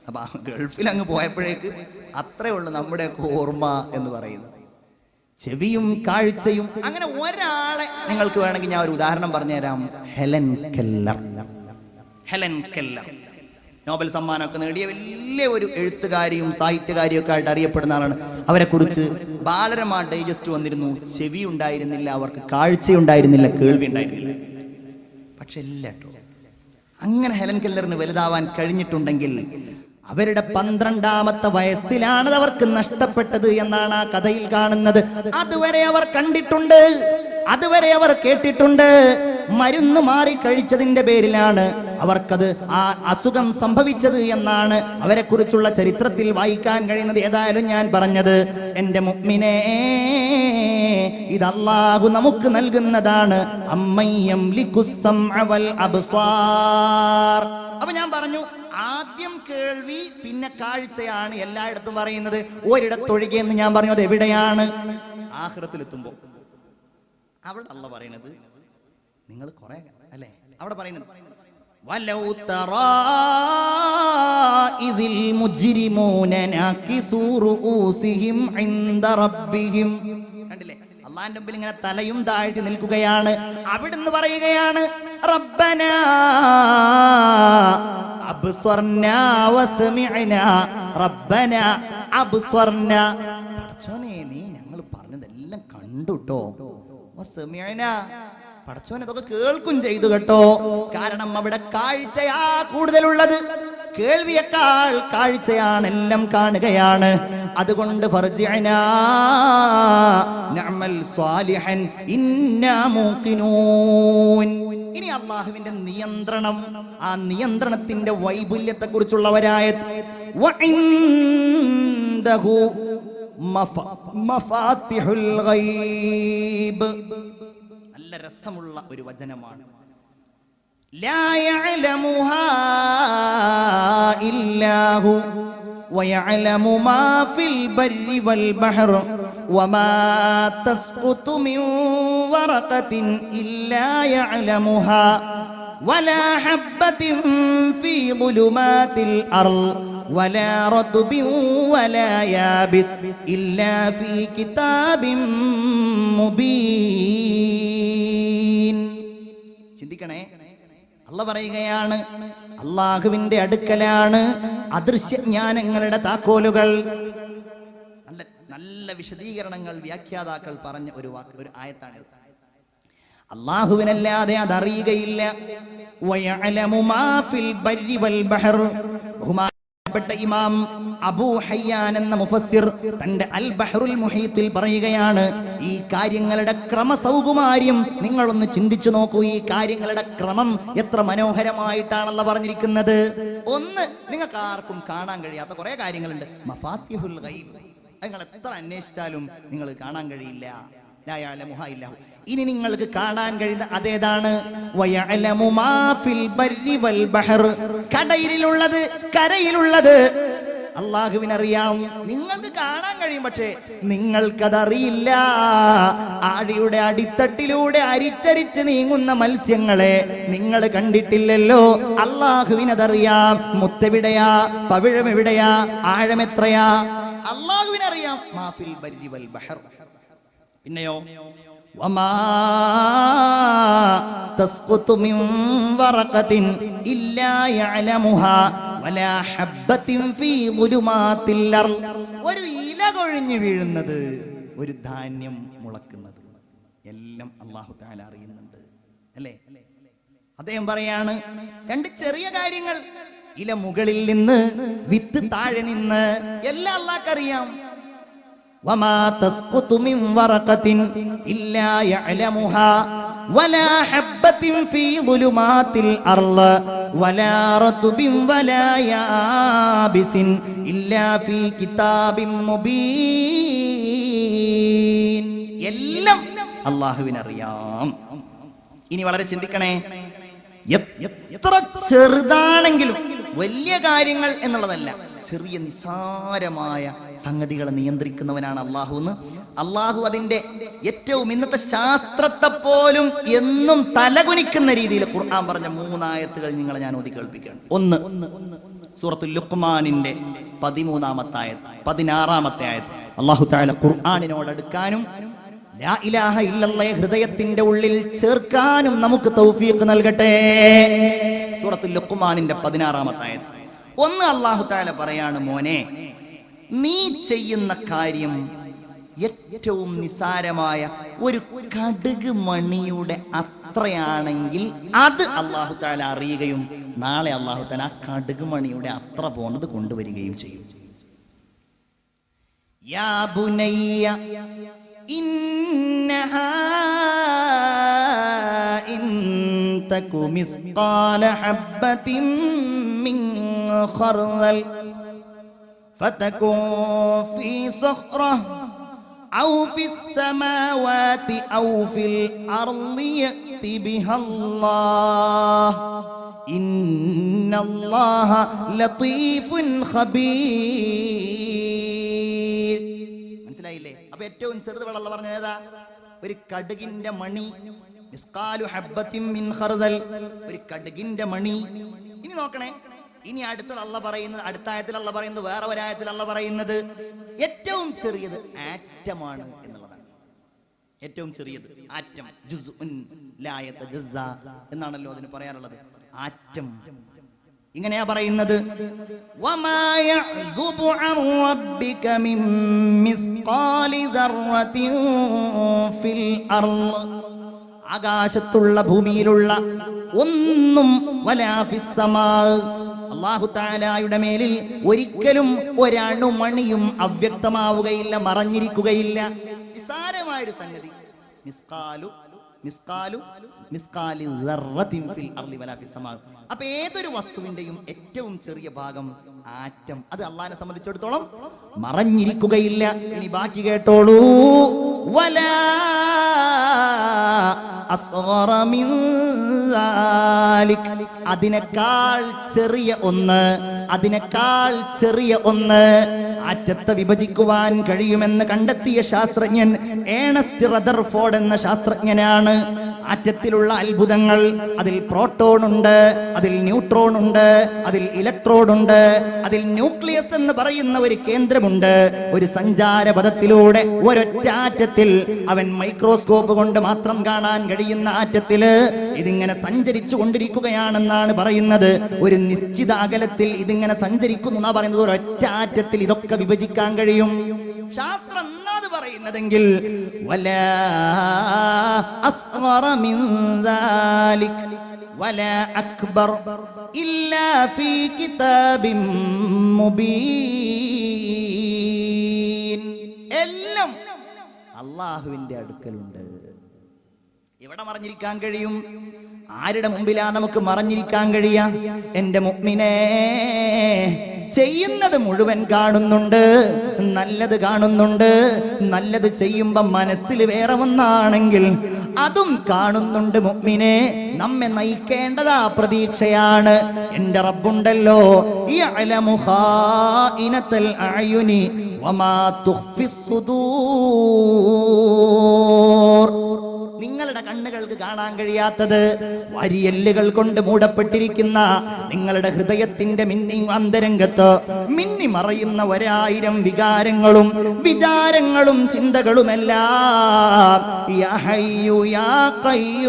അപ്പൊ ഗൾഫിൽ അങ്ങ് പോയപ്പോഴേക്ക് അത്രേ ഉള്ളൂ നമ്മുടെ ഓർമ്മ എന്ന് പറയുന്നത്. ചെവിയും കാഴ്ചയും. അങ്ങനെ ഒരാളെ നിങ്ങൾക്ക് വേണമെങ്കിൽ ഞാൻ ഒരു ഉദാഹരണം പറഞ്ഞുതരാം. Helen Keller. Helen Keller Nobel സമ്മാനമൊക്കെ നേടിയ വലിയ ഒരു എഴുത്തുകാരിയും സാഹിത്യകാരിയും ഒക്കെ ആയിട്ട് അറിയപ്പെടുന്ന ആളാണ്. അവരെ കുറിച്ച് ബാലരമ ഡൈജസ്റ്റ് വന്നിരുന്നു. ചെവി ഉണ്ടായിരുന്നില്ല, അവർക്ക് കാഴ്ചയുണ്ടായിരുന്നില്ല, കേൾവി ഉണ്ടായിരുന്നില്ല. പക്ഷെ ഇല്ല കേട്ടോ. അങ്ങനെ ഹെലൻ കെല്ലറിന് വലുതാവാൻ കഴിഞ്ഞിട്ടുണ്ടെങ്കിൽ അവരുടെ 12ാമത്തെ വയസ്സിലാണ് അവർക്ക് നഷ്ടപ്പെട്ടത് എന്നാണ് ആ കഥയിൽ കാണുന്നത്. അതുവരെ അവർ കണ്ടിട്ടുണ്ട്, അതുവരെ അവർ കേട്ടിട്ടുണ്ട്. മരുന്ന് മാറി കഴിച്ചതിന്റെ പേരിലാണ് അവർക്കത് ആ അസുഖം സംഭവിച്ചത് എന്നാണ് അവരെ കുറിച്ചുള്ള ചരിത്രത്തിൽ വായിക്കാൻ കഴിയുന്നത്. ഏതായാലും ഞാൻ പറഞ്ഞത്, എന്റെ മുഅ്മിനേ, ഇത് അല്ലാഹു നമുക്ക് നൽകുന്നതാണ്. അമ്മയ്യം ലികുസ്സംഅ വൽ അബ്സ്വാർ. അപ്പൊ ഞാൻ പറഞ്ഞു, ആദ്യം കേൾവി, പിന്നെ കാഴ്ചയാണ് എല്ലായിടത്തും പറയുന്നത്. ഒരിടത്തൊഴികെ എന്ന് ഞാൻ പറഞ്ഞു. അത് എവിടെയാണ്? ആഖിറത്തിലെത്തുമ്പോ അവിടെ അല്ലാഹു പറയുന്നത്, നിങ്ങൾ കുറെ അല്ലേ അവിടെ പറയുന്നത്, വലൗ തറാ ഇദിൽ മുജ്രിമൂന നാകിസൂ റൂസിഹിം ഇൻദ റബ്ബിഹിം. കണ്ടില്ലേ, അല്ലാഹുവിന്റെ മുമ്പിൽ ഇങ്ങനെ തലയും താഴ്ത്തി നിൽക്കുകയാണ്. അവിടുന്ന് പറയുകയാണ്, റബ്ബനാ അബ്സ്വർനാ വസമിഅനാ, റബ്ബനാ അബ്സ്വർനാ. പടച്ചോനെ, നീ ഞങ്ങൾ പറഞ്ഞതെല്ലാം കണ്ടുട്ടോ. വസമിഅനാ, പടച്ചോനെ ഇതൊക്കെ കേൾക്കും ചെയ്തു കേട്ടോ. കാരണം അവിടെ കാഴ്ചയാ കൂടുതലുള്ളത്. കേൾവിയേക്കാൾ കാഴ്ചയാണ്, എല്ലാം കാണുകയാണ്. അതുകൊണ്ട് ഫർജിഅനാ നഅമൽ സ്വാലിഹൻ ഇന്നാ മൂഖിനൂൻ. ഇനി അല്ലാഹുവിന്റെ നിയന്ത്രണം, ആ നിയന്ത്രണത്തിന്റെ വൈപുല്യത്തെ കുറിച്ചുള്ള ഒരായത്ത്. വഇൻദഹു മഫാത്തിഹുൽ ഗൈബ്. നല്ല രസമുള്ള ഒരു വചനമാണ്. ലാ യഅലമുഹാ ഇല്ലാഹു വയഅലമു മാ ഫിൽ ബർരി വൽ ബഹർ വമാ തസ്ഖുതു മിൻ വറഖത്തിൻ ഇല്ലാ യഅലമുഹാ വലാ ഹബ്ബത്തിൻ ഫീ ളുലുമാതിൽ അർള് വലാ റത്ബിൻ വലാ യാബിസ് ഇല്ലാ ഫീ കിതാബിൻ മുബീൻ. ചിന്തിക്കണേ, അല്ലാഹു പറയുകയാണ്, അല്ലാഹുവിന്റെ അടുക്കലാണ് അദൃശ്യജ്ഞാനങ്ങളുടെ താക്കോലുകൾ. നല്ല നല്ല വിശദീകരണങ്ങൾ വ്യാഖ്യാതാക്കൾ പറഞ്ഞ ഒരു വാക്ക്, ഒരു ആയത്താണിത്. അല്ലാഹുവിനല്ലാതെ അതറിയുകയില്ല. വയഅലമു മാ ഫിൽ ബർരി വൽ ബഹർ. ബഹുമാനപ്പെട്ട ഇമാം അബൂ ഹയ്യാൻ എന്ന മുഫസ്സിർ തന്റെ അൽ ബഹ്റുൽ മുഹീത്തിൽ പറയുകയാണ്, ഈ കാര്യങ്ങളുടെ ക്രമസൗകുമാര്യം നിങ്ങളൊന്ന് ചിന്തിച്ചു നോക്കൂ. ഈ കാര്യങ്ങളുടെ ക്രമം എത്ര മനോഹരമായിട്ടാണല്ലോ പറഞ്ഞിരിക്കുന്നത്. ഒന്ന്, നിങ്ങൾക്ക് ആർക്കും കാണാൻ കഴിയാത്ത കുറെ കാര്യങ്ങളുണ്ട്. മഫാത്തിഹുൽ ഗൈബ്, നിങ്ങൾ എത്ര അന്വേഷിച്ചാലും നിങ്ങൾ കാണാൻ കഴിയില്ല. ലാ യഅലമുഹാ ഇല്ലാഹു. ഇനി നിങ്ങൾക്ക് കാണാൻ കഴിയുന്ന അതേതാണ്? വയഅലമു മാ ഫിൽ ബർരി വൽ ബഹർ. കടലിലുള്ളത്, കരയിലുള്ളത് അല്ലാഹുവിനറിയാം. നിങ്ങൾക്ക് കാണാൻ കഴിയും, പക്ഷേ നിങ്ങൾക്കതറിയില്ല. ആഴിയുടെ അടിത്തട്ടിലൂടെ അരിച്ചരിച്ച് നീങ്ങുന്ന മത്സ്യങ്ങളെ നിങ്ങൾ കണ്ടിട്ടില്ലല്ലോ. അല്ലാഹുവിനതറിയാം. മുത്തെവിടെയാ, പവിഴം എവിടെയാ, ആഴമെത്രയാ, അല്ലാഹുവിനറിയാം. മാ ഫിൽ ബർരി വൽ ബഹർ. പിന്നെയോ വമാ തസ്ഖുതു മിൻ വറഖത്തിൻ ഇല്ലാ യഅലമുഹാ വലാ ഹബ്ബത്തിൻ ഫീ ളുലുമാതിൽ അർള്. ഒരു ഇല കൊഴിഞ്ഞു വീഴുന്നത്, ഒരു ധാന്യം മുളക്കുന്നത്, എല്ലാം അല്ലാഹു തആല അറിയുന്നുണ്ട് അല്ലേ? അദ്ദേഹം പറയാണ്, രണ്ട് ചെറിയ കാര്യങ്ങൾ, ഇല മുകളിൽ നിന്ന്, വിത്ത് താഴെ നിന്ന്, എല്ലാം അല്ലാഹുക്കറിയാം. വമാ തസ്ഖുതു മിൻ വറഖത്തിൻ ഇല്ലാ യഅലമുഹാ വലാ ഹബ്ബത്തിൻ ഫീ ളുലുമാതിൽ അർള് വലാ റത്ബിൻ വലാ യാബിസിൻ ഇല്ലാ ഫീ കിതാബിൻ മുബീൻ. എല്ലാം അല്ലാഹുവിനറിയാം. ഇനി വളരെ ചിന്തിക്കണേ, എത്ര ചെറുതാണെങ്കിലും, വലിയ കാര്യങ്ങൾ എന്നുള്ളതല്ല, ചെറിയ നിസാരമായ സംഗതികളെ നിയന്ത്രിക്കുന്നവനാണ് അല്ലാഹു എന്ന്. അല്ലാഹു അതിന്റെ ഏറ്റവും ഇന്നത്തെ ശാസ്ത്രത്തെ പോലും എന്നും തലകുനിക്കുന്ന രീതിയിൽ ഖുർആൻ പറഞ്ഞ 3 ആയത്തുകൾ നിങ്ങളെ ഞാൻ ഓതി കേൾപ്പിക്കുകയാണ്. ഒന്ന്, സൂറത്തുൽ ലുഖ്മാനിന്റെ 13-ാമത്തെ ആയത്ത് 16-ാമത്തെ ആയത്ത്. അല്ലാഹു തആല ഖുർആനിനോട് അടുക്കാനും ലാ ഇലാഹ ഇല്ലല്ലാഹ് ഹൃദയത്തിന്റെ ഉള്ളിൽ ചേർക്കാനും നമുക്ക് തൗഫീഖ് നൽകട്ടെ. സൂറത്തുൽ ലുഖ്മാനിന്റെ 16-ാമത്തെ ആയത്ത്. ഒന്ന് അല്ലാഹു തആല പറയാണ്, മോനെ നീ ചെയ്യുന്ന കാര്യം ഏറ്റവും നിസാരമായ ഒരു കടുക് മണിയുടെ അത്രയാണെങ്കിൽ അത് അല്ലാഹു തആല അറിയുകയും നാളെ അല്ലാഹു തആല ആ കടുക് മണിയുടെ അത്ര പോണത് കൊണ്ടുവരികയും ചെയ്യും. യാ ബുനയ്യ ഇന്നഹാ ഇൻ തകു മിസ്ഖാല ഹബ്ബത്തിൻ മിൻ ഖർദൽ ഫതകുൻ ഫീ സഖ്റഹ أو في السماوات أو في الأرض يأتي بها الله إن الله لطيف خبير. മനസ്സിലായില്ലേ? അപ്പൊ ഏറ്റവും ചെറുത് വെള്ളം പറഞ്ഞത് ഏതാ? ഒരു കടുകിന്റെ മണി. മിസ്കാലു ഹബ്ബത്തിൻ മിൻ ഖർദൽ, ഒരു കടുകിന്റെ മണി. ഇനി നോക്കണേ, ഇനി അടുത്ത അല്ല പറയുന്നത്, അടുത്ത ആയത്തിൽ അല്ല പറയുന്നത്, വേറെ ഒരായത്തിൽ അല്ല പറയുന്നത് ഏറ്റവും ചെറിയത് ആറ്റമാണ് എന്നുള്ളതാണ്. ഏറ്റവും ചെറിയത് ആറ്റം, ജുസ്ഉൻ ലാ യതജസ്സ എന്നാണല്ലോ അതിന് പറയാറുള്ളത്. ആറ്റം ഇങ്ങനെയാ പറയുന്നത്. വമാ യഅ്സുബു അൻ റബ്ബിക മിൻ മിസ്ഖാലി ദർറത്തിൻ ഫിൽ അർള്, ആകാശത്തുള്ള ഭൂമിയിലുള്ള ഒന്നും വലാ ഫിസ് സമാ, അല്ലാഹു തആലയുടെ മേലിൽ ഒരിക്കലും ഒരണുമണിയും അവ്യക്തമാവുകയില്ല, മറഞ്ഞിരിക്കുകയില്ല. നിസാരമായൊരു സംഗതി. മിസ്കാലി ദർറത്തിൻ ഫിൽ അർളി വലാ ഫിസ് സമാ. അപ്പൊ ഏതൊരു വസ്തുവിന്റെയും ഏറ്റവും ചെറിയ ഭാഗം ആറ്റം, അത് അല്ലാഹുവിനെ സംബന്ധിച്ചിടത്തോളം മറഞ്ഞിരിക്കുകയില്ല. ഇനി ബാക്കി കേട്ടോളൂ. വലാ അസ്ഗറ മിൻ ദാലിക്, അതിനേക്കാൾ ചെറിയ ഒന്ന്, അതിനേക്കാൾ ചെറിയ ഒന്ന് ആറ്റത്തെ വിഭജിക്കുവാൻ കഴിയുമെന്ന് കണ്ടെത്തിയ ശാസ്ത്രജ്ഞൻ ഏണസ്റ്റ് റദർഫോർഡ് എന്ന ശാസ്ത്രജ്ഞനാണ്. ആറ്റത്തിലുള്ള അത്ഭുതങ്ങൾ, അതിൽ പ്രോട്ടോൺ ഉണ്ട്, അതിൽ ന്യൂട്രോൺ ഉണ്ട്, അതിൽ ഇലക്ട്രോൺ ഉണ്ട്, അതിൽ ന്യൂക്ലിയസ് എന്ന് പറയുന്ന ഒരു കേന്ദ്രമുണ്ട്. ഒരു സഞ്ചാരപഥത്തിലൂടെ ഒരൊറ്റ ആറ്റത്തിൽ, അവൻ മൈക്രോസ്കോപ്പ് കൊണ്ട് മാത്രം കാണാൻ കഴിയുന്ന ആറ്റത്തില് ഇതിങ്ങനെ സഞ്ചരിച്ചു കൊണ്ടിരിക്കുകയാണെന്നാണ് പറയുന്നത്. ഒരു നിശ്ചിത അകലത്തിൽ ഇതിങ്ങനെ സഞ്ചരിക്കുന്നു എന്നാ പറയുന്നത്. ഒരൊറ്റ ആറ്റത്തിൽ ഇതൊക്കെ വിഭജിക്കാൻ കഴിയും. ശാസ്ത്രം എന്നാണ് പറയുന്നതെങ്കിൽ വലാ അസ്ഗറ മിൻ ദാലിക് വലാ അക്ബർ ഇല്ലാ ഫീ കിതാബിൻ മുബീൻ. എല്ലാം അല്ലാഹുവിന്റെ അടുക്കലുണ്ട്. എവിടെ മറഞ്ഞിരിക്കാൻ കഴിയും? ആരുടെ മുമ്പിലാ നമുക്ക് മറഞ്ഞിരിക്കാൻ കഴിയാ? എന്റെ മുഅ്മിനേ, ചെയ്യുന്നത് മുഴുവൻ കാണുന്നുണ്ട്, നല്ലത് കാണുന്നുണ്ട്. നല്ലത് ചെയ്യുമ്പോ മനസ്സിൽ വേറെ ഒന്നാണെങ്കിൽ അതും കാണുന്നുണ്ട്. മുഅ്മിനെ, നമ്മെ നയിക്കേണ്ടതാ പ്രതീക്ഷയാണ്. എന്റെ റബ്ബുണ്ടല്ലോ, യഅലമു ഖായിനത്തൽ അയുനി വമാ തുഖ്ഫിസ് സുദൂർ. നിങ്ങളുടെ കണ്ണുകൾക്ക് കാണാൻ കഴിയാത്തത്, വരിയെല്ലുകൾ കൊണ്ട് മൂടപ്പെട്ടിരിക്കുന്ന നിങ്ങളുടെ ഹൃദയത്തിന്റെ അന്തരംഗത്ത് മിന്നി മറയുന്ന 1000 വികാരങ്ങളും വിചാരങ്ങളും ചിന്തകളുമെല്ലാം യാ ഹയ്യു യാ ഖയ്യൂം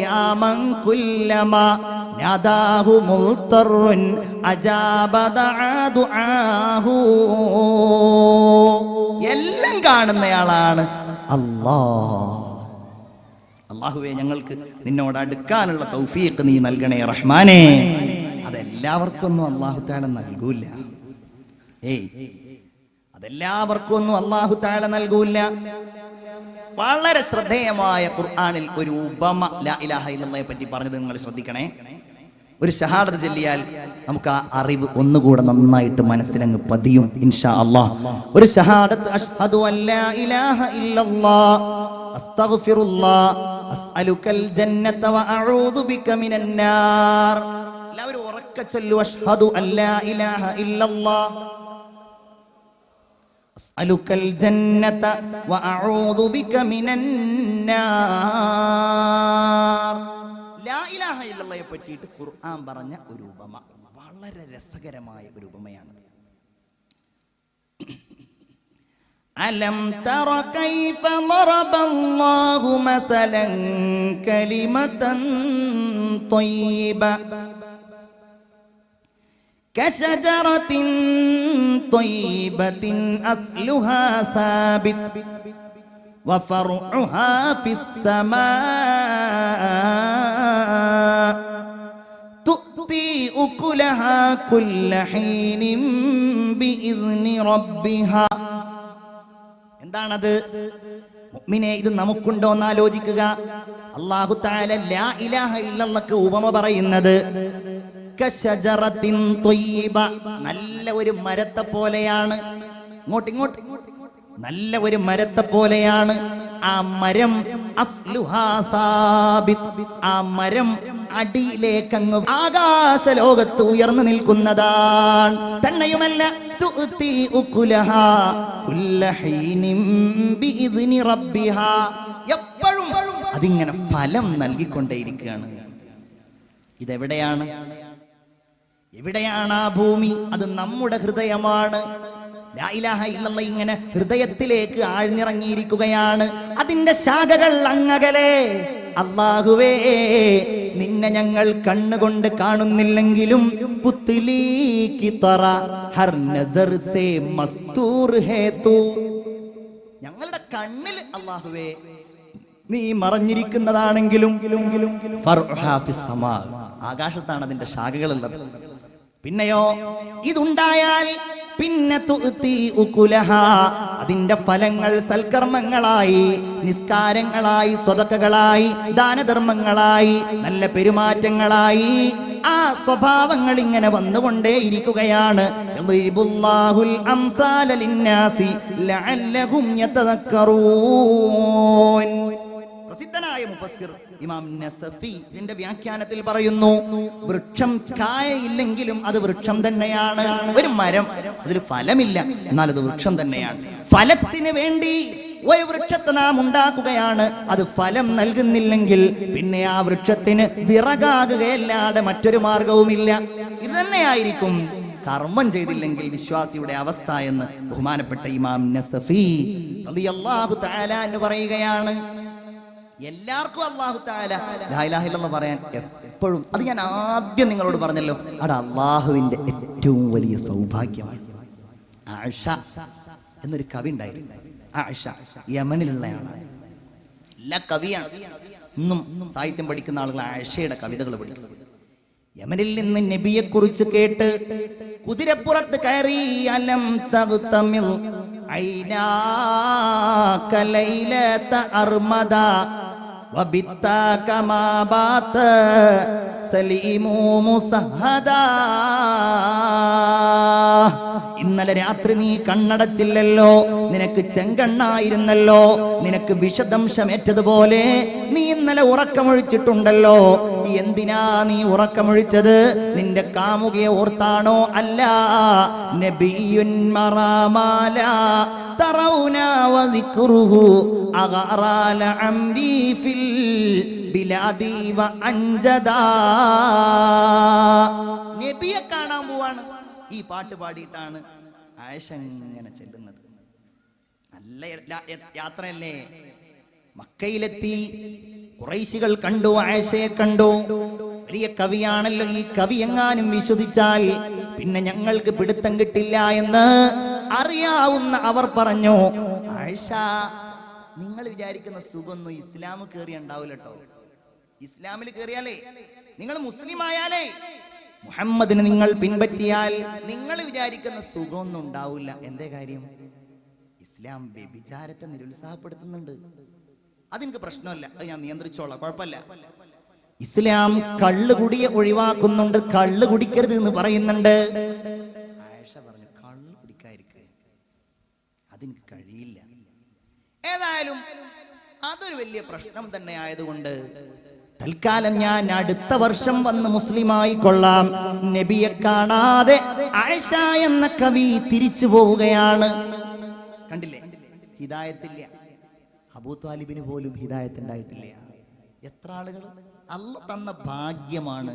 യാ മൻ കുല്ലമാ നാദാഹു മുൽതറുൻ അജാബ ദുആഹു. എല്ലാം കാണുന്നയാളാണ് അല്ലാഹുവേ, ഞങ്ങൾക്ക് നിന്നോട് അടുക്കാനുള്ള തൗഫീഖ് നീ നൽകണേ റഹ്മാനേ. അതെല്ലാവർക്കും ഒന്നും അല്ലാഹു തആല നൽകൂല. അതെല്ലാവർക്കും ഒന്നും അല്ലാഹു തആല നൽകൂല. വളരെ ശ്രദ്ധേയമായ ഖുർആനിൽ ഒരു ഉപമ ലാ ഇലാഹ ഇല്ലല്ലാഹയെ പറ്റി പറഞ്ഞത് നിങ്ങൾ ശ്രദ്ധിക്കണേ. ഒരു ഷഹാദത്ത് ചൊല്ലിയാൽ നമുക്ക് ആ അറിവ് ഒന്നുകൂടെ നന്നായിട്ട് മനസ്സിലങ്ങ് പതിയും ഇൻഷാ അല്ലാഹ്. ഒരു ഷഹാദത്ത്, അഷ്ഹദു അല്ലാ ഇലാഹ ഇല്ലല്ലാഹ് അസ്തഗ്ഫിറുല്ലാഹ് അസ്അലുകൽ ജന്നത വ അഊദു ബിക മിനൻ നാർ. എല്ലാവരും ഉറക്കെ ചൊല്ലു, അഷ്ഹദു അല്ലാ ഇലാഹ ഇല്ലല്ലാഹ് അസ്അലുകൽ ജന്നത വ അഊദു ബിക മിനൻ നാർ. ലാ ഇലാഹ ഇലാഹ ഇല്ലല്ലയെ പറ്റിയിട്ട് ഖുർആൻ പറഞ്ഞ ഒരു ഉപമ, വളരെ രസകരമായ ഒരു ഉപമയാണ്. അലം തറ കൈഫ ളറബല്ലാഹു മസലൻ കലിമതൻ ത്വയ്യിബ കശജറത്തിൻ ത്വയ്യിബത്തിൻ അസ്ലുഹാ സാബിത് വഫർഉഹാ ഫിസ്സമാ തുഅ്തി ഉകുലഹാ കുല്ല ഹീനിൻ ബിഇദ്നി റബ്ബിഹാ. എന്താണത്? മുഅ്മിനേ, ഇത് നമുക്കുണ്ടോ എന്ന് ആലോചിക്കുക. അല്ലാഹു തആല ലാ ഇലാഹ ഇല്ലല്ലാഹ്ക്ക് ഉപമ പറയുന്നത് കശജറത്തിൻ ത്വയ്യിബ, നല്ല ഒരു മരത്തെ പോലെയാണ്. ഇങ്ങോട്ട് നല്ല ഒരു മരത്തെ പോലെയാണ്. ആ മരം അസ്ലുഹാ സാബിത്, ആ മരം അടിയിലേക്കങ്ങ് ആകാശ ലോകത്ത് ഉയർന്നു നിൽക്കുന്നതാണ്. തന്നെയുമല്ല തുഅ്തി ഉകുലഹാ കുല്ല ഹീനിൻ ബിഇദ്നി റബ്ബിഹാ, എപ്പോഴും അതിങ്ങനെ ഫലം നൽകിക്കൊണ്ടേയിരിക്കുകയാണ്. ഇതെവിടെയാണ്? എവിടെയാണ് ആ ഭൂമി? അത് നമ്മുടെ ഹൃദയമാണ്. ലാ ഇലാഹ ഇല്ലല്ലാഹ് ഇങ്ങനെ ഹൃദയത്തിലേക്ക് ആഴ്ന്നിറങ്ങിയിരിക്കുകയാണ്. അതിന്റെ ശാഖകൾ അങ്ങകലെ. അല്ലാഹുവേ, നിന്നെ ഞങ്ങൾ കണ്ണുകൊണ്ട് കാണുന്നില്ലെങ്കിലും പുത്ലി കി തറ ഹർ നസർ സേ മസ്തൂർ ഹേ തൂ, ഞങ്ങളുടെ കണ്ണിൽ അല്ലാഹുവേ നീ മറഞ്ഞിരിക്കുന്നതാണെങ്കിലും ഫർഉഹാ ഫിസ് സമാ, ആകാശത്താണ് അതിന്റെ ശാഖകളുള്ളത്. പിന്നെയോ ഇതുണ്ടായാൽ പിന്നെ തുഅ്തി ഉകുലഹാ, അതിന്റെ ഫലങ്ങൾ സൽക്കർമ്മങ്ങളായി, നിസ്കാരങ്ങളായി, സ്വതക്കകളായി, ദാനധർമ്മങ്ങളായി, നല്ല പെരുമാറ്റങ്ങളായി, ആ സ്വഭാവങ്ങൾ ഇങ്ങനെ വന്നുകൊണ്ടേ ഇരിക്കുകയാണ്. യദ്രിബുല്ലാഹുൽ അംസാല ലിന്നാസി ലഅല്ലഹും യതദക്കറൂൻ. പ്രസിദ്ധനായ മുഫസ്സിർ ഇമാം നസഫി ഇതിന്റെ വ്യാഖ്യാനത്തിൽ പറയുന്നു, വൃക്ഷം കായയില്ലെങ്കിലും അത് വൃക്ഷം തന്നെയാണ്. ഒരു മരം, അതിൽ ഫലമില്ല, എന്നാൽ അത് വൃക്ഷം തന്നെയാണ്. ഫലത്തിന് വേണ്ടി ഒരു വൃക്ഷത്തെ നാം ഉണ്ടാക്കുകയാണ്, അത് ഫലം നൽകുന്നില്ലെങ്കിൽ പിന്നെ ആ വൃക്ഷത്തിന് വിറകാകുകയല്ലാതെ മറ്റൊരു മാർഗവുമില്ല. ഇത് തന്നെയായിരിക്കും കർമ്മം ചെയ്തില്ലെങ്കിൽ വിശ്വാസിയുടെ അവസ്ഥ എന്ന് ബഹുമാനപ്പെട്ട ഇമാം നസഫി റളിയല്ലാഹു തആല എന്ന് പറയുകയാണ്. എല്ലാവർക്കും അല്ലാഹു തആല ലാ ഇലാഹ ഇല്ലല്ലാഹ് പറയാൻ എപ്പോഴും, അത് ഞാൻ ആദ്യം നിങ്ങളോട് പറഞ്ഞല്ലോ, അത് അല്ലാഹുവിന്റെ ഏറ്റവും വലിയ സൗഭാഗ്യമാണ്. ആയിഷ എന്നൊരു കവി ഉണ്ടായിരുന്നു. ആയിഷ യമനിലുള്ളയാണ്, നല്ല കവിയാണ്. ഇന്നും സാഹിത്യം പഠിക്കുന്ന ആളുകൾ ആയിഷയുടെ കവിതകൾ പഠിക്കും. യമനിൽ നിന്ന് നബിയെ കുറിച്ച് കേട്ട് കുതിരപ്പുറത്ത് കയറി അലം തഗ്തമിൽ ഐനാക ലൈലത അർമദ വബിത്ത കമാ ബാത സലീമു മുസഹദാ. ഇന്നലെ രാത്രി നീ കണ്ണടച്ചില്ലല്ലോ, നിനക്ക് ചെങ്കണ്ണായിരുന്നല്ലോ, നിനക്ക് വിഷദംശമേറ്റതുപോലെ നീ ഇന്നലെ ഉറക്കമൊഴിച്ചിട്ടുണ്ടല്ലോ. എന്തിനാ നീ ഉറക്കമൊഴിച്ചത്? നിന്റെ കാമുകയെ ഓർത്താണോ? അല്ല, നബിയുൻ മറാമാല തറൗന വദിക്റുഹു അഗറാല അംരി ഫിൽ ബിലാദി വ അൻജദാ. നബിയെ കാണാൻ പോവാണ്. ഈ പാട്ട് പാടിയിട്ടാണ് ആയിഷ ഇങ്ങനെ ചെല്ലുന്നത്. നല്ല യാത്രയല്ലേ. മക്കയിലെത്തി, ഖുറൈശികൾ കണ്ടു, ആയിഷയെ കണ്ടു. വലിയ കവിയാണല്ലോ ഈ കവി, എങ്ങാനും വിശ്വസിച്ചാൽ പിന്നെ ഞങ്ങൾക്ക് പിടുത്തം കിട്ടില്ല എന്ന് അറിയാവുന്ന അവർ പറഞ്ഞു, ആയിഷ, നിങ്ങൾ വിചാരിക്കുന്ന സുഖമൊന്നും ഇസ്ലാം കയറി ഉണ്ടാവില്ല കേട്ടോ. ഇസ്ലാമിൽ കയറിയാലേ, നിങ്ങൾ മുസ്ലിം ആയാലേ, മുഹമ്മദിനെ നിങ്ങൾ പിൻപറ്റിയാൽ നിങ്ങൾ വിചാരിക്കുന്ന സുഖമൊന്നും ഉണ്ടാവില്ല. എന്തേ കാര്യം? ഇസ്ലാം വ്യഭിചാരത്തെ നിരുത്സാഹപ്പെടുത്തുന്നുണ്ട്. അതെനിക്ക് പ്രശ്നമല്ല, അത് ഞാൻ നിയന്ത്രിച്ചോളാം, കുഴപ്പമില്ല. ഇസ്ലാം കള്ളുകുടിയെ ഒഴിവാക്കുന്നുണ്ട്, കള്ളു കുടിക്കരുത് എന്ന് പറയുന്നുണ്ട്. ആയിഷ പറഞ്ഞു, കള്ളു കുടിക്കാതിരിക്കുക അതെനിക്ക് കഴിയില്ല. ഏതായാലും അതൊരു വലിയ പ്രശ്നം തന്നെ ആയതുകൊണ്ട് തൽക്കാലം ഞാൻ അടുത്ത വർഷം വന്ന് മുസ്ലിമായി കൊള്ളാം. നബിയെ കാണാതെ ആയിഷ എന്ന കവി തിരിച്ചു പോവുകയാണ്. കണ്ടില്ലേ, ഹിദായത്തില്ല. അബൂ ത്വാലിബിന് പോലും ഹിദായത്ത് ഉണ്ടായിട്ടില്ല. എത്ര ആളുകൾ അള്ള തന്ന ഭാഗ്യമാണ്.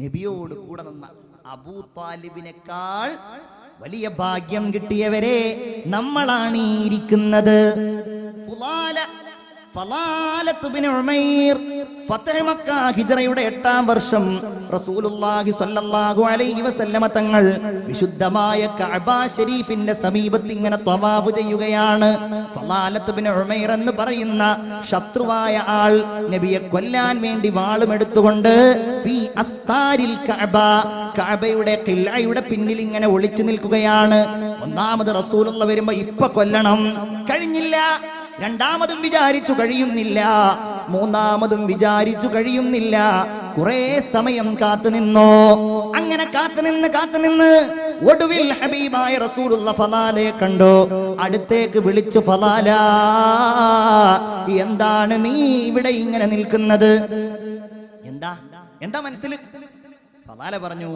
നബിയോട് കൂടെ നിന്ന അബൂ താലിബിനേക്കാൾ വലിയ ഭാഗ്യം കിട്ടിയവരെ നമ്മളാണ് ഈ ഇരിക്കുന്നത്. ഹിജ്റയുടെ 8-ാം വർഷം റസൂലുള്ളാഹി സ്വല്ലല്ലാഹു അലൈഹി വസല്ലമ തങ്ങൾ വിശുദ്ധമായ കഅബ ശരീഫിന്റെ സമീപത്ത് ഇങ്ങനെ തവാഫ് ചെയ്യുകയാണ്. ഫലാലത്ത് ബിൻ ഉമൈർ എന്ന് പറയുന്ന ശത്രുവായ ആൾ നബിയെ കൊല്ലാൻ വേണ്ടി വാളുമെടുത്തുകൊണ്ട് ഫീ അസ്താരിൽ കഅബ, കഅബയുടെ ഖിൽഅയുടെ പിന്നിൽ ഇങ്ങനെ ഒളിച്ചു നിൽക്കുകയാണ്. ഒന്നാമത് റസൂലുള്ള വരുമ്പോ ഇപ്പൊ കൊല്ലണം, കഴിഞ്ഞില്ല. രണ്ടാമതും വിചാരിച്ചു കഴിയുന്നില്ല, മൂന്നാമതും വിചാരിച്ചു കഴിയുന്നില്ല. കുറെ സമയം കാത്തുനിന്നോ. അങ്ങനെ കാത്തുനിന്ന് ഒടുവിൽ ഹബീബായ റസൂലുള്ള ഫലാലയെ കണ്ടു. അടുത്തേക്ക് വിളിച്ചു, ഫലാല, എന്താണ് നീ ഇവിടെ ഇങ്ങനെ നിൽക്കുന്നത്? എന്താ മനസ്സിൽ? ഫലാല പറഞ്ഞു,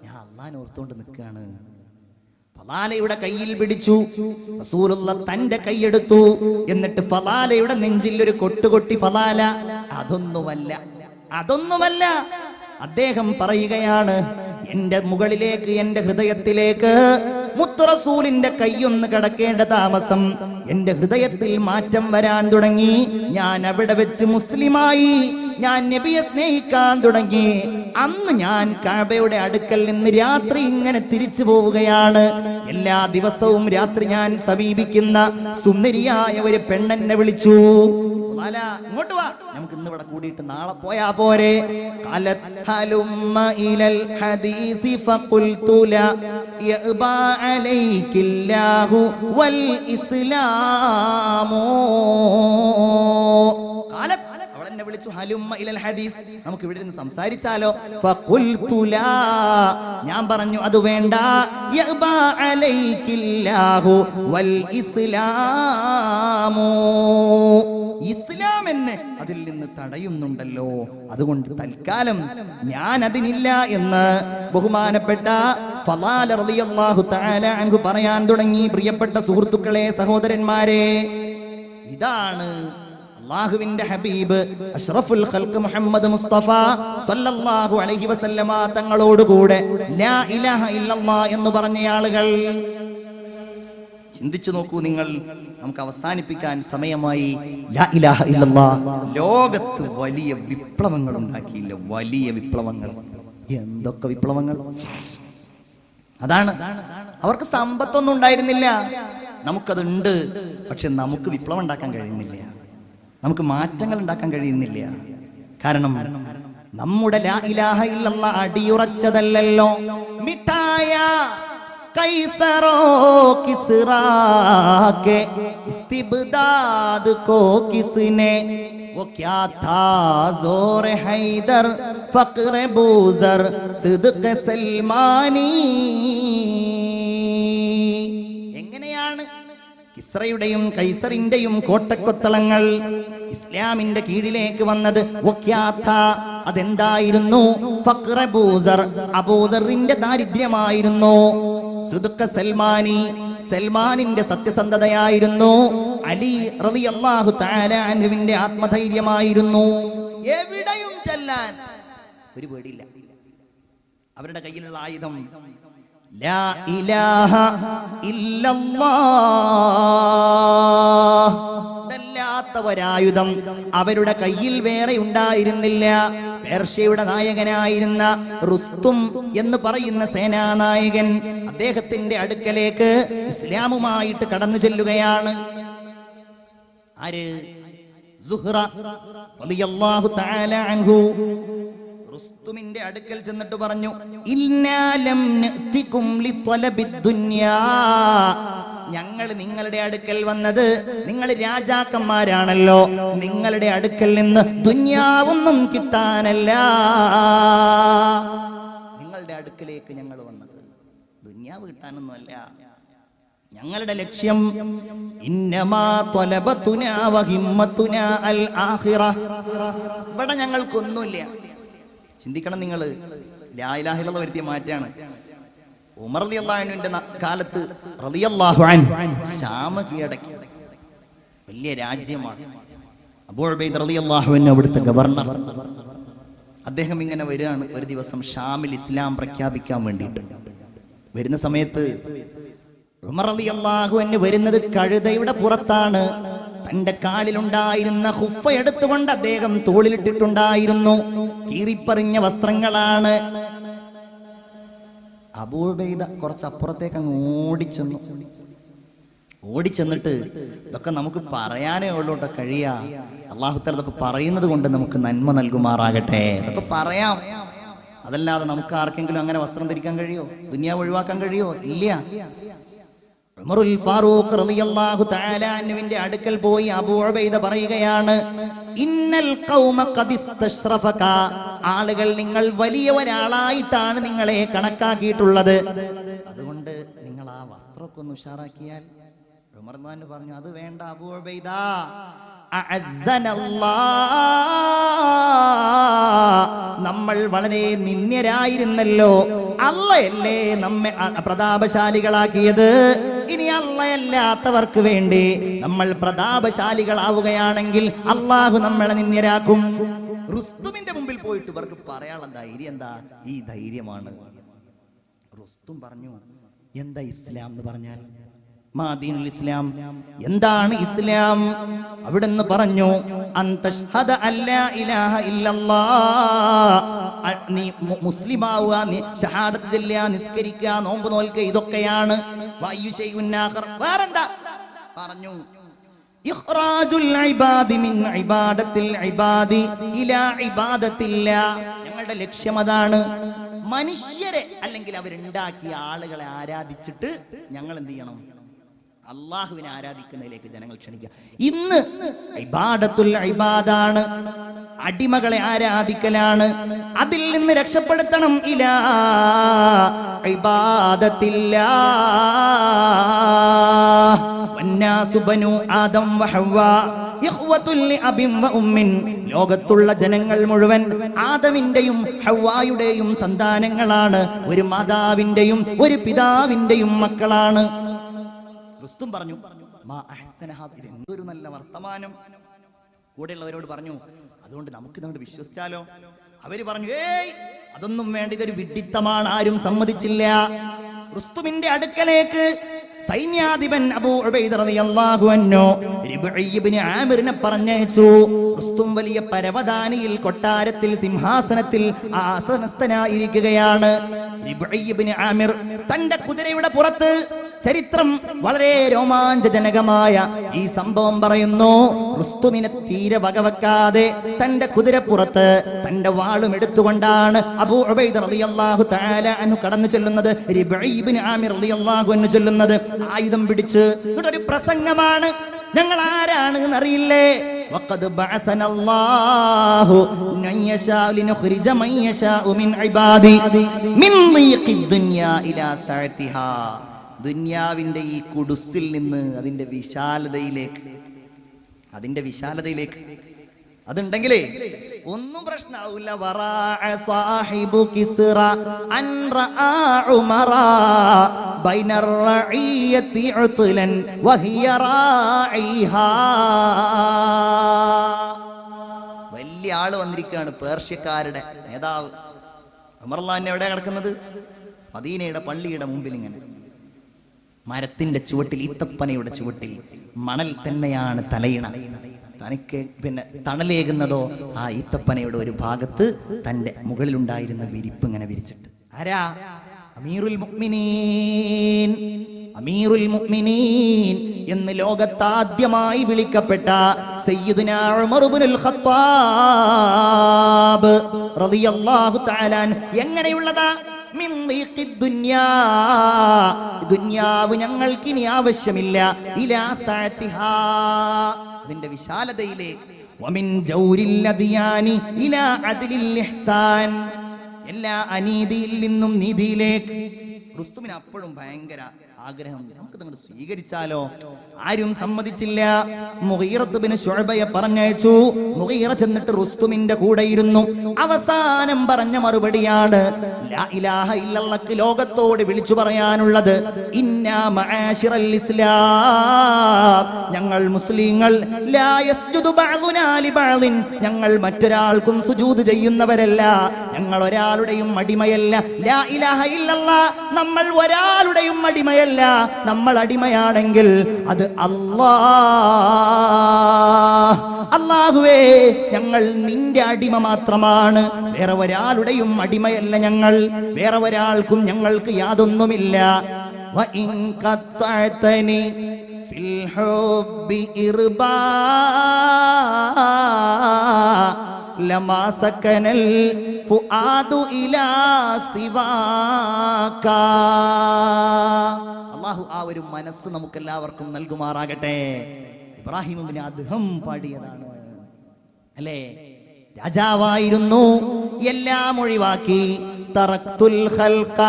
ഞാൻ അല്ലാഹനെ ഓർത്തുകൊണ്ട് നിൽക്കുകയാണ്. ഫലാലയുടെ കയ്യിൽ പിടിച്ചു. റസൂലുള്ള തന്റെ കൈയെടുത്തു. എന്നിട്ട് ഫലാലയുടെ നെഞ്ചിൽ ഒരു കൊട്ടുകൊട്ടി. ഫലാല അതൊന്നുമല്ല. അദ്ദേഹം പറയുകയാണ്, എന്റെ മുകളിലേക്ക്, എന്റെ ഹൃദയത്തിലേക്ക് മുത്ത് റസൂലിന്റെ കൈയൊന്ന് കടക്കേണ്ട താമസം. എന്റെ ഹൃദയത്തിൽ മാറ്റം വരാൻ തുടങ്ങി. ഞാൻ അവിടെ വെച്ച് മുസ്ലിമായി. ഞാൻ നബിയെ സ്നേഹിക്കാൻ തുടങ്ങി. അന്ന് ഞാൻ കഅബയുടെ അടുക്കൽ നിന്ന് രാത്രി ഇങ്ങനെ തിരിച്ചു പോവുകയാണ്. എല്ലാ ദിവസവും രാത്രി ഞാൻ സമീപിക്കുന്ന സുന്ദരിയായ ഒരു പെണ്ണെന്നെ വിളിച്ചു, ഇങ്ങോട്ട് വാ, നമുക്ക് ഇന്ന് ഇവിടെ കൂടിയിട്ട് നാളെ പോയാ പോരെ. അവളെന്നെ വിളിച്ചു, ഹലുമ്മ ഇലൽ ഹദീസ്, നമുക്ക് ഇവിടെ നിന്ന് സംസാരിച്ചാലോ? ഫഖുൽതു ലാ, ഞാൻ പറഞ്ഞു അത് വേണ്ട. യഅബാ അലൈകില്ലാഹു വൽ ഇസ്ലാമു, ഇസ്ലാം എന്നെ അതിൽ നിന്ന് തടയുന്നുണ്ടല്ലോ, അതുകൊണ്ട് തൽക്കാലം ഞാൻ അതിനില്ല എന്ന് ബഹുമാനപ്പെട്ട ഫലാല റളിയല്ലാഹു തആല അൻഹു പറയാൻ തുടങ്ങി. പ്രിയപ്പെട്ട സുഹൃത്തുക്കളെ, സഹോദരന്മാരെ, ഇതാണ് അല്ലാഹുവിന്റെ ഹബീബ് അഷ്റഫുൽ ഖൽഖ് മുഹമ്മദ് മുസ്തഫ സല്ലല്ലാഹു അലൈഹി വസല്ലമ തങ്ങളോടുകൂടെ ലാ ഇലാഹ ഇല്ലല്ലാഹ് എന്ന് പറഞ്ഞ ആളുകൾ. ചിന്തിച്ചു നോക്കൂ നിങ്ങൾ. നമുക്ക് അവസാനിപ്പിക്കാൻ സമയമായി. ലാ ഇലാഹ ഇല്ലല്ലാഹ് ലോകത്ത് വലിയ വിപ്ലവങ്ങൾ ഉണ്ടാക്കിയില്ല. വലിയ വിപ്ലവങ്ങൾ. എന്തൊക്കെ വിപ്ലവങ്ങൾ! അതാണ്, അവർക്ക് സമ്പത്തൊന്നും ഉണ്ടായിരുന്നില്ല, നമുക്കതുണ്ട്. പക്ഷെ നമുക്ക് വിപ്ലവം ഉണ്ടാക്കാൻ കഴിയുന്നില്ല, നമുക്ക് മാറ്റങ്ങൾ ഉണ്ടാക്കാൻ കഴിയുന്നില്ല. കാരണം നമ്മുടെ ലാ ഇലാഹ ഇല്ലല്ലാഹ് അടിയുറച്ചതല്ലല്ലോ. മിഠായ कैसरो किसरा के इस्तिबदाद को किसने, वो क्या था जोर हैदर फक्र बूजर सिद्क सलमानी. എങ്ങനെയാണ് കിസ്രയുടെയും കൈസറിന്റെയും കോട്ടക്കൊത്തളങ്ങൾ ഇസ്ലാമിന്റെ കീഴിലേക്ക് വന്നത്? അതെന്തായിരുന്നു? ഫക്ര ബൂസർ, അബൂദറിന്റെ ദാരിദ്ര്യമായിരുന്നു. സിദ്ഖ് സൽമാനി, സൽമാനിന്റെ സത്യസന്ധതയായിരുന്നു. അലി റളിയല്ലാഹു തആല അൻഹുവിന്റെ ആത്മധൈര്യമായിരുന്നു. എവിടെയും ചെല്ലാൻ ഒരു പേടിയില്ല. അവരുടെ കയ്യിലുള്ള ആയുധം ലാ ഇലാഹ ഇല്ലല്ലാഹ്. ഇതല്ലാത്ത ഒരായുധം അവരുടെ കയ്യിൽ വേറെ ഉണ്ടായിരുന്നില്ല. പേർഷ്യയുടെ നായകനായിരുന്ന റുസ്തും എന്ന് പറയുന്ന സേനാനായകൻ അദ്ദേഹത്തിന്റെ അടുക്കലേക്ക് ഇസ്ലാമുമായിട്ട് കടന്നു ചെല്ലുകയാണ്. ആര്? സുഹ്റ റളിയല്ലാഹു തആല അൻഹു റുസ്തുമിന്റെ അടുക്കൽ ചെന്നിട്ട് പറഞ്ഞു, ഇന്നാ ലം നഅതികും ലിത്വലബിദ് ദുനിയാ, ഞങ്ങൾ നിങ്ങളുടെ അടുക്കൽ വന്നത്, നിങ്ങൾ രാജാക്കന്മാരാണല്ലോ, നിങ്ങളുടെ അടുക്കൽ നിന്ന് ദുനിയാവൊന്നും കിട്ടാനല്ല. നിങ്ങളുടെ അടുക്കലേക്ക് ഞങ്ങൾ വന്നത് ദുനിയാവ് കിട്ടാനൊന്നുമല്ല. ഞങ്ങളുടെ ലക്ഷ്യം ഇന്നമാ ത്വലബതുനാ വഹിമ്മതുനാ അൽ ആഖിറ. ഇവിടെ ഞങ്ങൾക്കൊന്നുമില്ല. ചിന്തിക്കണം നിങ്ങൾ, ലാ ഇലാഹ ഇല്ലല്ലാഹ് വരുത്തിയ മാറ്റാണ്. ഉമർ റളിയല്ലാഹു അൻഹുവിന്റെ കാലത്ത് റളിയല്ലാഹു അൻഹു ശാമ കീഴടക്കി. വലിയ രാജ്യമാണ്. അബൂ ഉബൈദ റളിയല്ലാഹു അൻഹു അവിടുത്തെ ഗവർണർ. അദ്ദേഹം ഇങ്ങനെ വരികയാണ് ഒരു ദിവസം ഷാമിൽ ഇസ്ലാം പ്രഖ്യാപിക്കാൻ വേണ്ടിയിട്ട്. വരുന്ന സമയത്ത് ഉമർ റളിയല്ലാഹു അൻഹു വരുന്നത് കഴുതയുടെ പുറത്താണ്. തന്റെ കാലിലുണ്ടായിരുന്ന ഖുഫ എടുത്തുകൊണ്ട് അദ്ദേഹം തോളിലിട്ടിട്ടുണ്ടായിരുന്നു. കീറിപ്പറിഞ്ഞ വസ്ത്രങ്ങളാണ്. അബൂ ഉബൈദ കുറച്ച് അപ്പുറത്തേക്ക് അങ്ങ് ഓടിച്ചെന്നിട്ട് ഇതൊക്കെ നമുക്ക് പറയാനേ ഉള്ളൂ കേട്ടോ, കഴിയാ. അല്ലാഹു തആല ഇതൊക്കെ പറയുന്നത് കൊണ്ട് നമുക്ക് നന്മ നൽകുമാറാകട്ടെ. ഇതൊക്കെ പറയാം, അതല്ലാതെ നമുക്ക് ആർക്കെങ്കിലും അങ്ങനെ വസ്ത്രം ധരിക്കാൻ കഴിയോ? ദുനിയാവ് ഒഴിവാക്കാൻ കഴിയോ? ഇല്ല. ഉമറുൽ ഫാറൂഖ് റളിയല്ലാഹു തആല അൻഹുവിന്റെ അടുക്കൽ പോയി അബൂ ഉബൈദ പറയുകയാണ്, ഇന്നൽ ഖൗമ ഖദ് ഇസ്തശ്റഫക, ആളുകൾ നിങ്ങൾ വലിയ ഒരാളായിട്ടാണ് നിങ്ങളെ കണക്കാക്കിയിട്ടുള്ളത്. അതുകൊണ്ട് നിങ്ങൾ ആ വസ്ത്രമൊക്കെ ഒന്ന് ഉഷാറാക്കിയാൽ. ഉമർ തന്നെ പറഞ്ഞു, അത് വേണ്ട അബൂ ഉബൈദ, നമ്മൾ വളരെ നിന്ദ്യരായിരുന്നല്ലോ, അള്ളയല്ലേ നമ്മെ പ്രതാപശാലികളാക്കിയത്. ഇനി അള്ളയല്ലാത്തവർക്ക് വേണ്ടി നമ്മൾ പ്രതാപശാലികളാവുകയാണെങ്കിൽ അള്ളാഹു നമ്മളെ നിന്ദ്യരാക്കും. റുസ്തുമിന്റെ മുമ്പിൽ പോയിട്ട് ഇവർക്ക് പറയാനുള്ള ധൈര്യം എന്താ? ഈ ധൈര്യമാണ്. റുസ്തും പറഞ്ഞു, എന്താ ഇസ്ലാം എന്ന് പറഞ്ഞാൽ? മാദീനുൽ ഇസ്ലാം, എന്താണ് ഇസ്ലാം? അവിടുന്ന് പറഞ്ഞു, അന്തഷ്ഹദ അല്ലാ ഇലാഹ ഇല്ലല്ലാഹ്, നീ മുസ്ലിമാവുക, നീ ഷഹാദത്ത് ചൊല്ലുക, നിസ്കരിക്കുക, നോമ്പ് നോൽക്കുക, ഇതൊക്കെയാണ്. വേറെന്താ പറഞ്ഞു? ഇഖ്റാജുൽ ഇബാദി മിൻ ഇബാദത്തിൽ ഇബാദി ഇലാ ഇബാദത്തില്ലാ, ഞങ്ങളുടെ ലക്ഷ്യം അതാണ്. മനുഷ്യരെ അല്ലെങ്കിൽ അവരുണ്ടാക്കിയ ആളുകളെ ആരാധിച്ചിട്ട് ഞങ്ങൾ എന്ത് ചെയ്യണം? അള്ളാഹുവിനെ ആരാധിക്കുന്നതിലേക്ക് ജനങ്ങൾ ക്ഷണിക്കുക. ഇന്ന് ഇബാദത്തുൽ ഇബാദാണ്, അടിമകളെ ആരാധിക്കലാണ്. അതിൽ നിന്ന് രക്ഷപ്പെടുത്തണം. ഇലാ ഇബാദത്തില്ലാ വന്നാസു ബനു ആദം വഹവ്വാ ഇഖ്വത്തുൽ അബിൻ വ ഉമ്മിൻ, ലോകത്തുള്ള ജനങ്ങൾ മുഴുവൻ ആദമിന്റെയും ഹവ്വായുടെയും സന്താനങ്ങളാണ്. ഒരു മാതാവിന്റെയും ഒരു പിതാവിന്റെയും മക്കളാണ്. റുസ്തും പറഞ്ഞു, മാ അഹ്സനഹ, ഇത് എന്തൊരു നല്ല വർത്തമാനം. കൂടെയുള്ളവരോട് പറഞ്ഞു, അതുകൊണ്ട് നമുക്ക് വിശ്വസിച്ചാലോ? അവര് പറഞ്ഞു, ഏയ് അതൊന്നും വേണ്ട, ഇതൊരു വിഡ്ഢിത്തമാണ്, ആരും സമ്മതിച്ചില്ല. റുസ്തുമിന്റെ അടുക്കലേക്ക് സൈന്യാധിപൻ അബൂ ഉബൈദ റളിയല്ലാഹു അൻഹു റിബ്ഈ ഇബ്നു ആമിറിനെ പറഞ്ഞയച്ചു. റുസ്തും വലിയ പരവതാനിയിൽ കൊട്ടാരത്തിൽ സിംഹാസനത്തിൽ ആസനസ്ഥനായിരിക്കുകയാണ്. റിബ്ഈ ഇബ്നു ആമിർ തന്റെ കുതിരയുടെ പുറത്ത്, ചരിത്രം വളരെ രോമാഞ്ചജനകമായ ഈ സംഭവം പറയുന്നു. റുസ്തുമിനെ തീരെ വകവെക്കാതെ തന്റെ കുതിരപ്പുറത്ത് തന്റെ വാളും എടുത്തുകൊണ്ടാണ് അബൂ ഉബൈദ റളിയല്ലാഹു തആല അൻഹു കടന്നു ചെല്ലുന്നത്. റിബ്ഈ ഇബ്നു ആമിർ റളിയല്ലാഹു അൻഹു ചെല്ലുന്നത് ആയുധം പിടിച്ച്. ഒരു പ്രസംഗമാണ്. ഞങ്ങൾ ആരാണ് എന്നറിയില്ലേ? വഖദ് ബഅസനല്ലാഹു നയശാ ലിനുഖ്രിജ മൻ യശാഉ മിൻ ഇബാദി മിൻ ദീഖിദ് ദുനിയാ ഇലാ സഅതിഹാ, ദുനിയാവിന്റെ ഈ കുടുസിൽ നിന്ന് അതിന്റെ വിശാലതയിലേക്ക് അതുണ്ടെങ്കിലേ ഒന്നും പ്രശ്നമാവില്ല. വറാഅ സാഹിബു കിസ്റ അൻ റആ ഉമറ ബൈനർ റഈയത്തി ഉത്ലൻ വഹിയ റായിഹാ, വലിയ ആള് വന്നിരിക്കുകയാണ്, പേർഷ്യക്കാരുടെ നേതാവ്. ഉമർ റളിയല്ലാഹു അൻഹു എവിടെ കിടക്കുന്നത്? മദീനയുടെ പള്ളിയുടെ മുമ്പിൽ ഇങ്ങനെ മരത്തിന്റെ ചുവട്ടിൽ, ഈത്തപ്പനയുടെ ചുവട്ടിൽ. മണൽ തന്നെയാണ് തലയിണ. തനിക്ക് പിന്നെ തണലേകുന്നതോ ആ ഈത്തപ്പനയുടെ ഒരു ഭാഗത്ത് തന്റെ മുകളിലുണ്ടായിരുന്ന വിരിപ്പ് ഇങ്ങനെ വിരിച്ചിട്ട്. ആരാ? അമീറുൽ മുഅ്മിനീൻ എന്ന് ലോകത്താദ്യമായി വിളിക്കപ്പെട്ട സയ്യിദുനാ ഉമർ ഇബ്നുൽ ഖത്താബ് റളിയല്ലാഹു തആല എങ്ങനെയുള്ളതാ? മിൻ ദീഖിദ് ദുനിയാ, ദുനിയാവ് ഞങ്ങൾക്കിനി ആവശ്യമില്ല. ഇലാ സഅതിഹാ, അതിന്റെ വിശാലതയിലേക്ക്. വമിൻ ജൗരിൽ അദിയാനി ഇലാ അദ്ലിൽ ഇഹ്സാൻ, എല്ലാ അനീതിയിൽ നിന്നും നീതിയിലേക്ക്. റുസ്തുമിന് അപ്പോഴും ഭയങ്കര ആഗ്രഹം, നമുക്ക് നിങ്ങൾ സ്വീകരിച്ചാലോ? ആരും സമ്മതിച്ചില്ല. മുഗീറത്ത് ബിൻ ശുഅബയെ പറഞ്ഞയച്ചു. മുഗീറ ചെന്നിട്ട് റുസ്തുമിന്റെ കൂടെ ഇരുന്നു. അവസാനം പറഞ്ഞ മറുപടിയാണ്, ലാ ഇലാഹ ഇല്ലല്ലാഹ് ലോകത്തോട് വിളിച്ചു പറയാനുള്ളത്, ഇന്നാ മആശിറൽ ഇസ്ലാം, ഞങ്ങൾ മുസ്ലിങ്ങൾ, ലാ യസ്ജുദു ബഅദുനാ ലിബഅദിൻ, ഞങ്ങൾ മറ്റൊരാൾക്കും സുജൂദ് ചെയ്യുന്നവരല്ല, ഞങ്ങൾ ഒരാളുടെയും അടിമയല്ല. ലാ ഇലാഹ ഇല്ലല്ലാഹ്, നമ്മൾ ഒരാളുടെയും അടിമയല്ല. നമ്മൾ അടിമയാണെങ്കിൽ അത് അല്ലാഹുവേ, ഞങ്ങൾ നിന്റെ അടിമ മാത്രമാണ്, വേറെ ഒരാളുടെയും അടിമയല്ല ഞങ്ങൾ, വേറെ ഒരാൾക്കും ഞങ്ങൾക്ക് യാതൊന്നുമില്ല. വഇൻ ഖത്തഅതനി ഫിൽ ഹുബ്ബി ഇർബാ ലമാ സകനൽ ഫുആദു ഇലാ സിവാക. അല്ലാഹു ആ ഒരു മനസ്സ് നമുക്കെല്ലാവർക്കും നൽകുമാറാകട്ടെ. ഇബ്രാഹിം ഇബ്നു അദ്ഹം പാടിയതാണ് അല്ലേ? രാജാവായിരുന്നു, എല്ലാം ഒഴിവാക്കി. തറക്തുൽ ഖൽഖ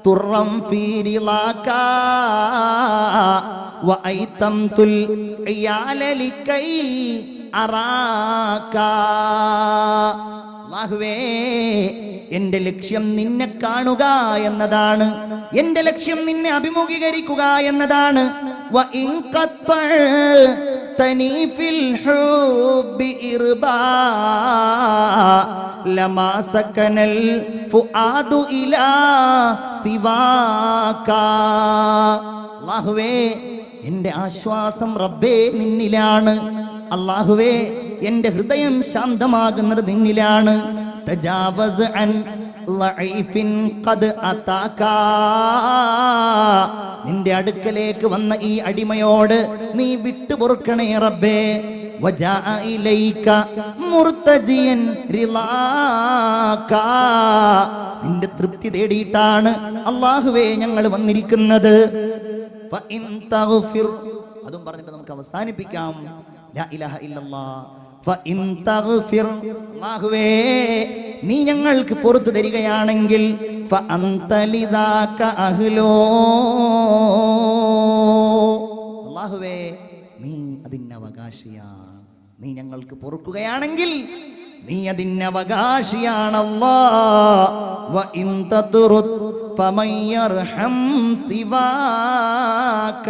തുറം ഫീ റിളാക വഅയ്തംതുൽ ഇയാല ലികൈ അറാക. അല്ലാഹുവേ, എന്റെ ലക്ഷ്യം നിന്നെ കാണുക എന്നതാണ്, എന്റെ ലക്ഷ്യം നിന്നെ അഭിമുഖീകരിക്കുക എന്നതാണ്. വഇൻ ഖത്തഅതനി ഫിൽ ഹുബ്ബി ഇർബാ ലമാ സകനൽ ഫുആദു ഇലാ സിവാക. അല്ലാഹുവേ, എന്റെ ആശ്വാസം റബ്ബേ നിന്നിലാണ്. അല്ലാഹുവേ, എന്റെ ഹൃദയം ശാന്തമാകുന്നത് നിന്നിലാണ്. തജാവസ് അൻ ലഈഫിൻ ഖദ് അതാക, നിന്റെ അടുക്കലേക്ക് വന്ന ഈ അടിമയോട് നീ വിട്ടുപൊറുക്കണേ റബ്ബേ. വജാഅ ഇലൈക മുർതജിയൻ റിളാക, നിന്റെ തൃപ്തി തേടിയിട്ടാണ് അല്ലാഹുവേ ഞങ്ങൾ വന്നിരിക്കുന്നത്. ഫഇൻ തഗ്ഫിർ, അതും പറഞ്ഞിട്ട് നമുക്ക് അവസാനിപ്പിക്കാം. ലാ ഇലാഹ ഇല്ലല്ലാഹ് ഫഇൻ തഗ്ഫിർ, അല്ലാഹുവേ നീ ഞങ്ങൾക്ക് പുറത്തു തരികയാണെങ്കിൽ ഫഅൻത ലിദാക അഹ്ലോ, അല്ലാഹുവേ നീ അതിന് അവകാശിയാണ്. നീ ഞങ്ങൾക്ക് പൊറുക്കുകയാണെങ്കിൽ നീ അതിന് അവകാശിയാണ്. അല്ലാഹ് വഇൻ തത്റുദ് ഫമൻ യർഹം സിവാക,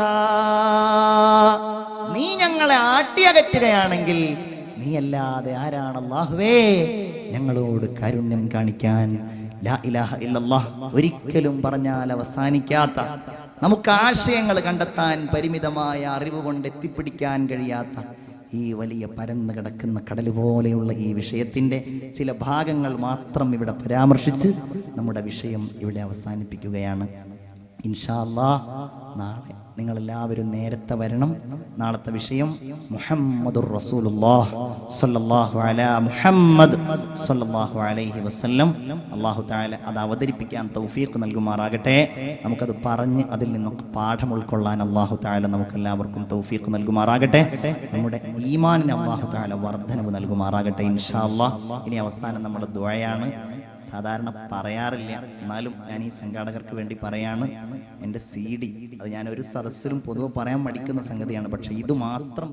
നീ ഞങ്ങളെ ആട്ടിയകറ്റുകയാണെങ്കിൽ നീ അല്ലാതെ ആരാണ് അല്ലാഹുവേ ഞങ്ങളോട് കാരുണ്യം കാണിക്കാൻ? ലാ ഇലാഹ ഇല്ലല്ലാഹ് ഒരിക്കലും പറഞ്ഞാൽ അവസാനിക്കാത്ത, നമുക്ക് ആശയങ്ങൾ കണ്ടെത്താൻ പരിമിതമായ അറിവ് കൊണ്ട് എത്തിപ്പിടിക്കാൻ കഴിയാത്ത ഈ വലിയ പരന്നു കിടക്കുന്ന കടൽ പോലെയുള്ള ഈ വിഷയത്തിൻ്റെ ചില ഭാഗങ്ങൾ മാത്രം ഇവിടെ പരാമർശിച്ച് നമ്മുടെ വിഷയം ഇവിടെ അവസാനിപ്പിക്കുകയാണ്. ഇൻഷാ അല്ലാഹ് നാളെ നിങ്ങളെല്ലാവരും നേരത്തെ വരണം. നാളത്തെ വിഷയം മുഹമ്മദുർ റസൂലുള്ളാഹ് സ്വല്ലല്ലാഹു അലാ മുഹമ്മദ് സ്വല്ലല്ലാഹു അലൈഹി വസല്ലം. അല്ലാഹു തആല അത് അവതരിപ്പിക്കാൻ തൗഫീഖ് നൽകുമാറാകട്ടെ. നമുക്കത് പറഞ്ഞ് അതിൽ നിന്നൊക്കെ പാഠം ഉൾക്കൊള്ളാൻ അല്ലാഹു തആല നമുക്കെല്ലാവർക്കും തൗഫീഖ് നൽകുമാറാകട്ടെ. നമ്മുടെ ഈമാനിന് അല്ലാഹു തആല വർദ്ധനവ് നൽകുമാറാകട്ടെ ഇൻഷാ അല്ലാഹ്. ഇനി അവസാനം നമ്മുടെ ദുആയാണ്. സാധാരണ പറയാറില്ല, എന്നാലും ഞാൻ ഈ സംഘാടകർക്ക് വേണ്ടി പറയാണ്. എൻ്റെ CD അത് ഞാനൊരു സദസ്സിലും പൊതുവെ പറയാൻ മടിക്കുന്ന സംഗതിയാണ്, പക്ഷെ ഇത് മാത്രം